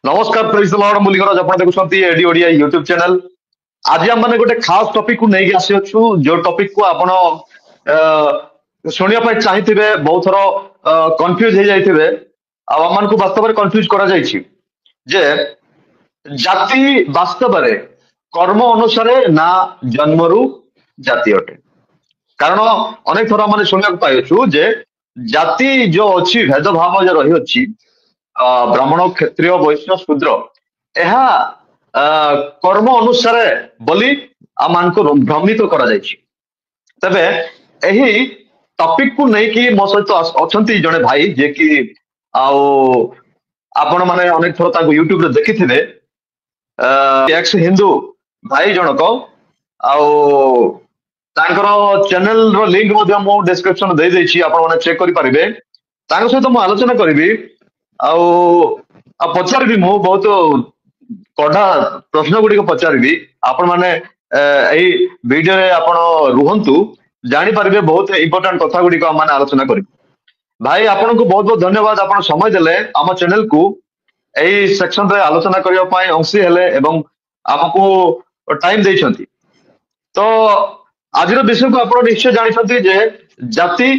नमस्कार praise the Lord मुलिगराज आपण देखुछंती AD Odia YouTube channel. आज हम माने गोटे खास टॉपिक को नहीं आसी अछु जो टॉपिक को आपण सुनिया पाई चाहिथिबे बहुत थरो कंफ्यूज हे जाइथिबे आ हमन को वास्तव में कंफ्यूज करा जाइछि जे जाति वास्तव में कर्म अनुसार ना जन्मरु जाति अटे। कारण अनेक थर माने सुनिया पाई अछु जे जाति जो अछि भेदभाव जो रही अछि ब्राह्मण क्षत्रिय वैश्य शूद्र यह कर्म अनुसार बोली आम को भ्रमित करा जायछि। तबे एही टॉपिक को नहीं कि मो सहित अछंती जने भाई जे कि आपण माने अनेक थर ताको यूट्यूब रे देखिथिबे एक्स हिंदू भाई जनक तांकर चैनल रो लिंक मध्ये मो डिस्क्रिप्शन दे देछि आपण माने चेक करि परिबे। तांको सहित मो आलोचना करिवि पचारि मु बहुत कड़ा प्रश्न गुड़ी पचारि आपण माने एही वीडियो रे आपण रुहंतु जानि परिबे बहुत इंपोर्टेंट कथा गुड़ी को माने आलोचना करि। भाई आपण को बहुत बहुत धन्यवाद आपण समय देले हम चैनल को एही सेक्शन रे आलोचना करिया पाए अंशी हेले एवं आपको टाइम दैछंती। तो आज विषय को आपण निश्चय जानिछंती जे जाति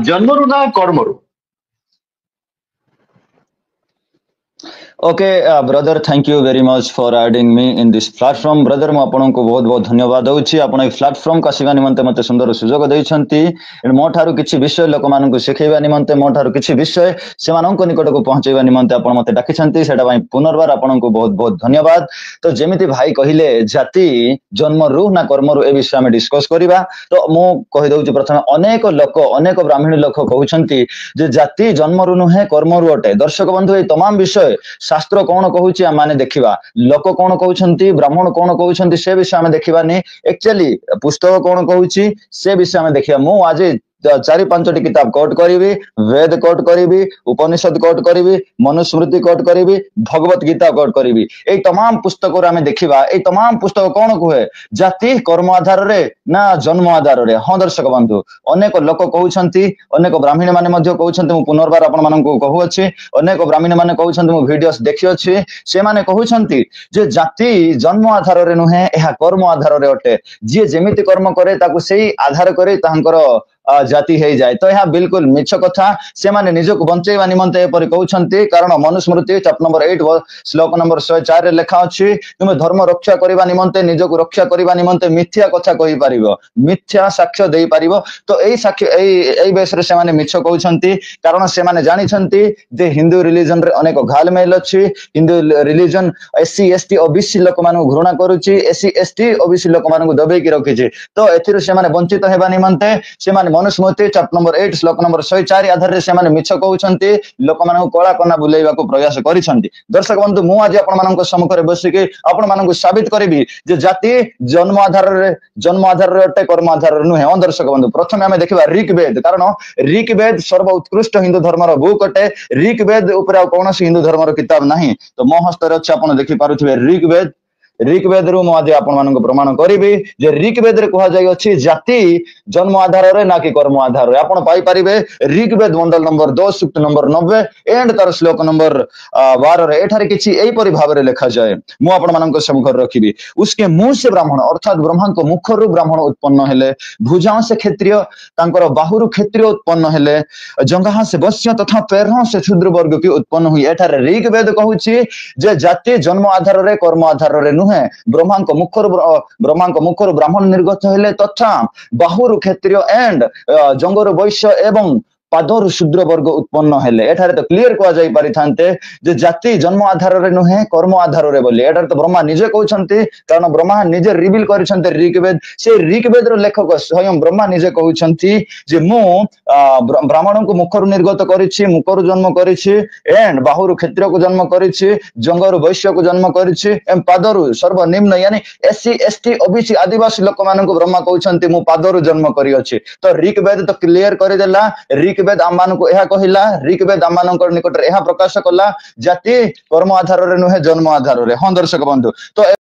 जन्मरु ना कर्मरु। Okay brother thank you very much for adding me in this platform. Brother मु आपन को बहुत बहुत धन्यवाद दउछि आपण ए प्लेटफॉर्म कासिबा निमंते मते सुंदर सुजोग दैछंती। मो ठारू किछि विषय लोक मानन को सिखैबा निमंते मो ठारू किछि विषय से मानन को निकट को पहुंचैबा निमंते आपण मते डाकिछंती सेटा पई पुनर्बार आपण को बहुत बहुत धन्यवाद। तो जेमिति भाई कहिले जाति जन्म रु ना कर्म रु ए विषय में डिस्कस करिबा। तो मु कहि दउछि प्रथम अनेक लोक अनेक ब्राह्मणी लोक कहउछंती जे जाति जन्म रु नुहे कर्म रु अटे। दर्शक बंधु ए तमाम विषय शास्त्र कौन कहूची माने देखिबा, लोक कौन कहउछंती ब्राह्मण कौन कहउछंती से विषय में देखिबा ने एक्चुअली पुस्तक कौन कहूची से विषय में देखिबा। मु आज 4-5टी किताब कोट करिवि, वेद कोट करिवि, उपनिषद coat करिवि, Manusmriti coat करिवि, Bhagavad Gita coat करिवि। ए तमाम पुस्तक रे हमें देखिबा ए तमाम पुस्तक कौन कहे जाति कर्म आधार रे ना जन्म आधार रे। हां दर्शक बंधु अनेक लोक कहउछंती अनेक ब्राह्मणी माने मध्ये कहउछंती मु पुनर्बार आपण मानन को कहू अछि अनेक ब्राह्मणी माने कहउछंती मु वीडियोस देखि अछि से माने कहउछंती जे जाति जन्म आधार रे नुहे एहा कर्म आधार रे अटे। जे जेमिति कर्म करे ताकू सेही आधार करे तांकर जाति हे जाए। तो यह बिल्कुल मिछ कथा से माने निज को बंचेबा निमंते एपरि कहउछंती। कारण मनुस्मृति चैप्टर नंबर 8 श्लोक नंबर 104 रे लिखा अछि तुमे धर्म रक्षा करिबा निमंते निज को रक्षा करिबा निमंते मिथ्या कथा कहि परिबो, मिथ्या साक्ष्य देई परिबो। तो एई साक्ष्य एई बेस रे से माने मिछ कहउछंती। कारण से माने जानिछंती जे हिंदू रिलीजन रे अनेक घालमेल अछि। Hindu religion SC ST OBC लोक मानु घृणा करूची, एससी एसटी ओबीसी लोक मानु दबेकी रखिची। तो एथिर से माने वंचित हेबा निमंते से माने मनुस्मृति चैप्टर नंबर 8 श्लोक नंबर 104 आधार रे से माने मिछ कहउछंती लोक मानन कला कना बुलेइबा को प्रयास करिसंती। दर्शक बंधु मु आज आपण मानन को सम्मुख रे बसिके आपण मानन को साबित करबी जे जाति जन्म आधार रे अटे कर्म आधार रे नुहे। दर्शक बंधु प्रथमे हमें देखिबा ऋग्वेद। कारण ऋग्वेद सर्व उत्कृष्ट हिंदू धर्म रो बुक अटे। ऋग्वेद ऊपर कोनोसी हिंदू धर्म रो किताब नाही। तो मो हस्तर अछि आपण देखि पारुथिबे ऋग्वेद। ऋग्वेद रु मु आज आपण मानन को प्रमाण करिबी जे ऋग्वेद रे कहा जाय अछि जाति जन्म आधार रे ना कि कर्म आधार रे। आपण पाई परिबे ऋग्वेद मंडल नंबर 2 सूक्त नंबर 90 एंड तार श्लोक नंबर 12 रे एठारे किछि एई परि भाव रे लिखा जाय। मु आपण मानन को सम्मुख रखिबी उसके मुंह से ब्राह्मण अर्थात ब्रह्मा को मुख रु ब्राह्मण उत्पन्न हेले, भुजाओं से क्षत्रिय तांकर बाहुरु क्षत्रिय उत्पन्न हेले, जंघा से वैश्य तथा पैरों से शूद्र वर्ग की उत्पन्न हुई। एठारे ऋग्वेद कहूची जे जाति जन्म आधार रे कर्म आधार रे ब्रह्मा को मुखर ब्राह्मण निर्गत हेले तथा बाहुरु क्षत्रिय एंड जंगर वैश्य एवं पादर शूद्र वर्ग उत्पन्न हेले। एठारे तो क्लियर कहा जाई परिथांते जे जाति जन्म आधार रे नुहे कर्म आधार रे बोली। एठारे तो ब्रह्मा निजे कहउछंती कारण ब्रह्मा निजे रिवील करिसंते ऋग्वेद। से ऋग्वेद रो लेखक स्वयं ब्रह्मा निजे कहउछंती जे मु ब्राह्मण को मुखर निर्गत करिछि, मुखर जन्म करिछि एंड बाहुरु क्षत्रिय को जन्म करिछि, जंगर वैश्य को जन्म करिछि एवं पादरु सर्वनिम्न यानी एससी एसटी ओबीसी आदिवासी लोक मानन को ब्रह्मा कहउछंती मु पादरु जन्म करि अछि। तो ऋग्वेद तो क्लियर कर देला। ऋग्वेद आमान को यह कहिला, ऋग्वेद आमान निकट यह प्रकाश कला जाति कर्म आधार रे नुहे जन्म आधार रे। हां दर्शक बंधु तो